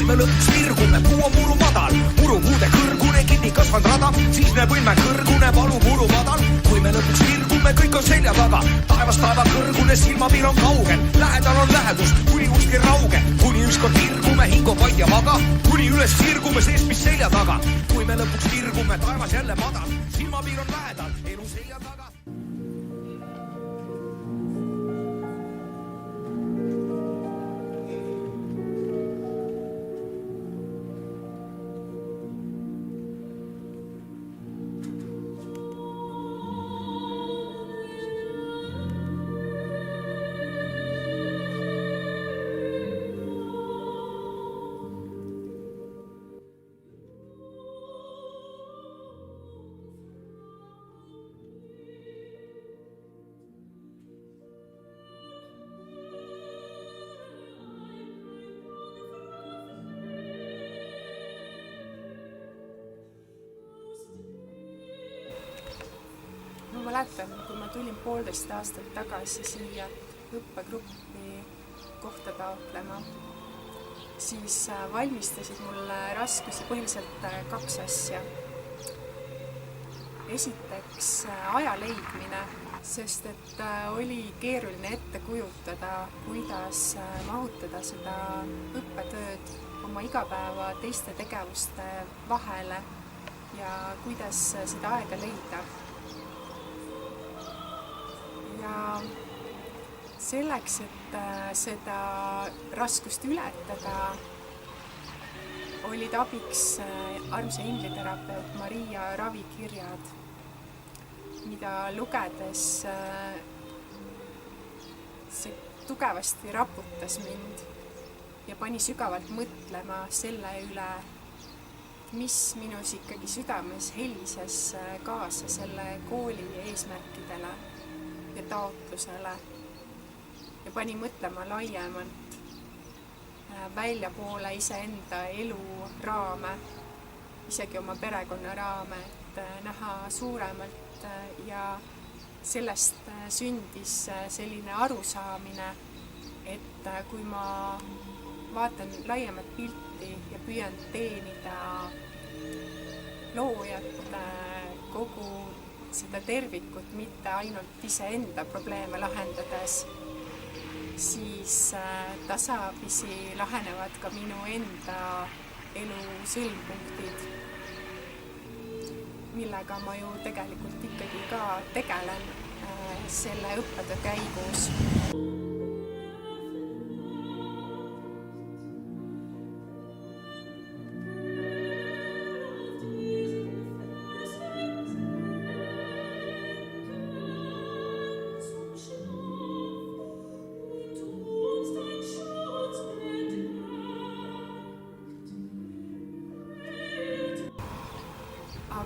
me lõpuks virgume, puu on muru madal, murupuude kõrgune kinni kasvanud rada, siis näeb õnne kõrgune valu muru madal. Kui me lõpuks virgume, kõik on selja taga, taevas taeva kõrgune, silmapiir on kaugel, lähedal on lähedus, kuni kuskil rauge, kuni ükskord virgume, hing on vaid ja maga, kuni üles virgume seest, mis selja taga. Kui me lõpuks virgume, taevas jälle madal, silmapiir on lähedal, elu selja taga. Ma mäletan, kui ma tulin 1,5 aastat tagasi siia õppegruppi kohta taotlema, siis valmistasid mulle raskusi põhiliselt 2 asja. Esiteks aja leidmine, sest et oli keeruline ette kujutada, kuidas mahutada seda õppetööd oma igapäeva teiste tegevuste vahele ja kuidas seda aega leida. Ja selleks, et seda raskust ületada, olid abiks armsa ingliterapeut Maria ravikirjad, mida lugedes see tugevasti raputas mind ja pani sügavalt mõtlema selle üle, mis minus ikkagi südames helises kaasa selle kooli eesmärkidele ja taotlusele ja pani mõtlema laiemalt väljapoole iseenda elu raame, isegi oma perekonna raame, et näha suuremalt ja sellest sündis selline arusaamine, et kui ma vaatan laiemat pilti ja püüan teenida loojat, kogu seda tervikut, mitte ainult iseenda probleeme lahendades, siis tasapisi lahenevad ka minu enda elu sõlmpunktid, millega ma ju tegelikult ikkagi ka tegelen selle õppetöö käigus.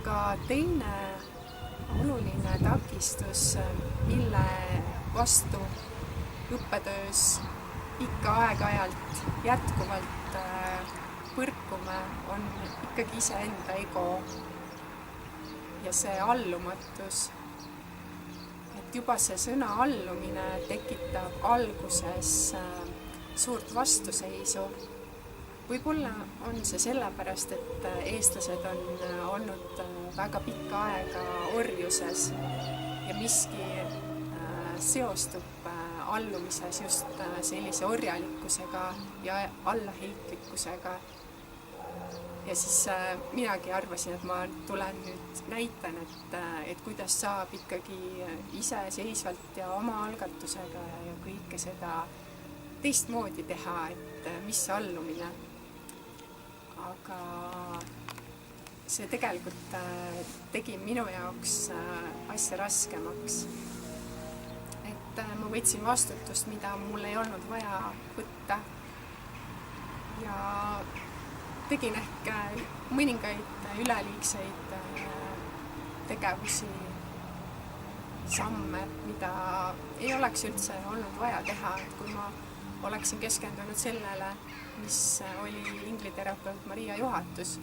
Aga teine oluline takistus, mille vastu õppetöös ikka aeg-ajalt jätkuvalt põrkume, on ikkagi iseenda ego ja see allumatus. Et juba see sõna allumine tekitab alguses suurt vastuseisu. Võib-olla on see sellepärast, et eestlased on olnud väga pikka aega orjuses ja miski seostub allumises just sellise orjalikkusega ja allaheitlikkusega. Ja siis minagi arvasin, et ma tulen nüüd näitan, et kuidas saab ikkagi iseseisvalt ja oma algatusega ja kõike seda teistmoodi teha, et mis allumine. Aga see tegelikult tegi minu jaoks asja raskemaks. Et ma võtsin vastutust, mida mul ei olnud vaja võtta. Ja tegin ehk mõningaid üleliigseid tegevusi, samme, mida ei oleks üldse olnud vaja teha. Et kui ma oleksin keskendunud sellele, mis oli ingliterapeut Maria juhatus,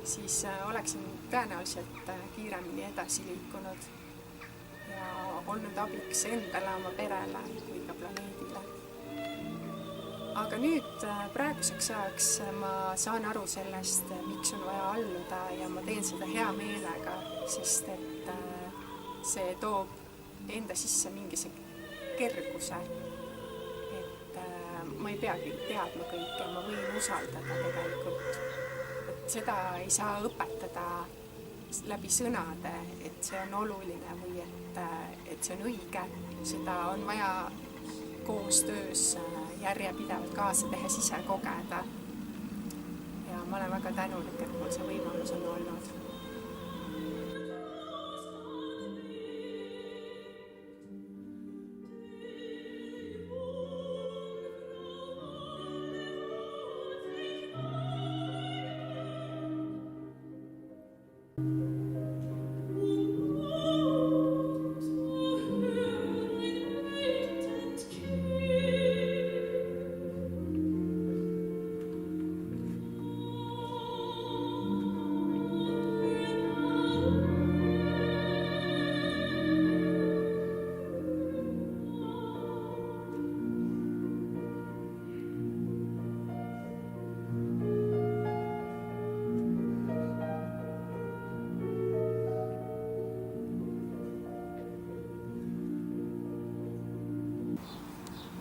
siis oleksin tõenäoliselt kiiremini edasi liikunud ja olnud abiks endale, oma perele kui ka planeedile. aga nüüd praeguseks ajaks ma saan aru sellest, miks on vaja alluda ja ma teen seda hea meelega, sest et see toob enda sisse mingise kerguse. Et ma ei peagi teadma kõike, ma võin usaldada tegelikult. Et seda ei saa õpetada läbi sõnade, et see on oluline või et see on õige. Seda on vaja koostöös järjepidevalt kaasa tehes ise kogeda. Ja ma olen väga tänulik, et mul see võimalus on olnud.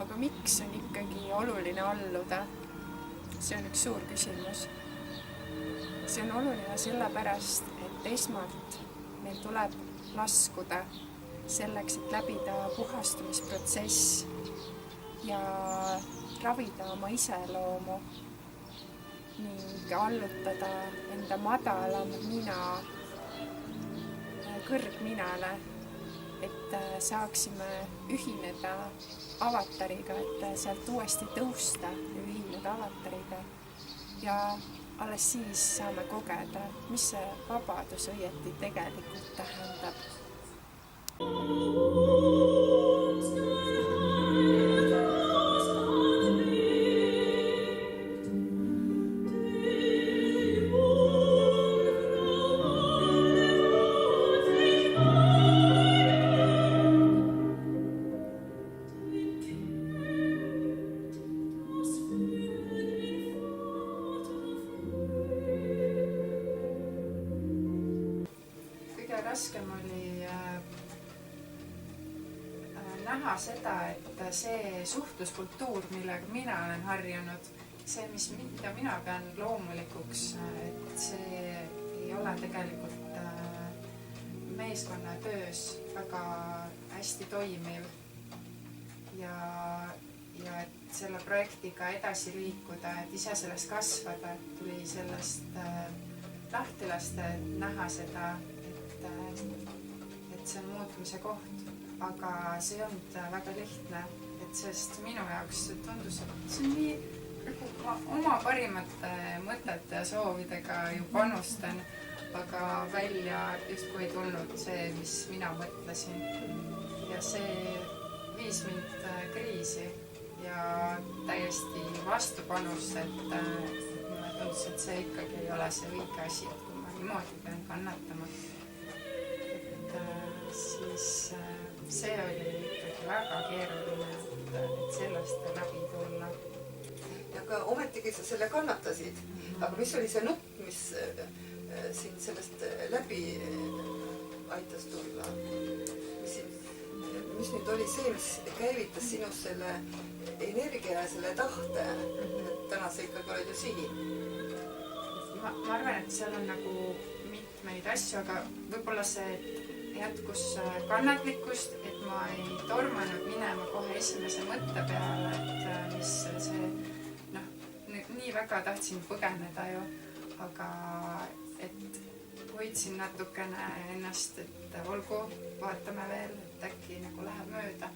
Aga miks on ikkagi oluline alluda? See on üks suur küsimus. See on oluline sellepärast, et esmalt meil tuleb laskuda selleks, et läbida puhastumisprotsess ja ravida oma iseloomu ning allutada enda madalam mina kõrgminale, et saaksime ühineda avatariga, et sealt uuesti tõusta ja ühineda avatariga. Ja alles siis saame kogeda, mis see vabadus õieti tegelikult tähendab. Raskem oli näha seda, et see suhtluskultuur, millega mina olen harjunud, see, mida mina pean loomulikuks, et see ei ole tegelikult meeskonnatöös väga hästi toimiv ja et selle projektiga edasi liikuda, et ise sellest kasvada, tuli sellest lahti lasta, et näha seda, et see on muutmise koht, aga see ei olnud väga lihtne, et sest minu jaoks tundus, et see on nii, nagu ma oma parimate mõtete ja soovidega ju panustan, aga välja justkui ei tulnud see, mis mina mõtlesin. Ja see viis mind kriisi ja täiesti vastupanus, et mulle tundus, et see ikkagi ei ole see õige asi, et kui ma niimoodi pean kannatama. Siis see oli ikkagi väga keeruline, et sellest läbi tulla. Aga ometigi sa selle kannatasid. Aga mis oli see nupp, mis sind sellest läbi aitas tulla? Mis nüüd oli see, mis käivitas sinus selle energia ja selle tahte, et täna sa ikkagi oled ju siin? Ma arvan, et seal on nagu mitmeid asju, aga võib-olla see jätkus kannatlikkust, et ma ei tormanud minema kohe esimese mõtte peale, et mis see, nii väga tahtsin põgeneda ju, aga et hoidsin natukene ennast, et olgu, vaatame veel, et äkki nagu läheb mööda.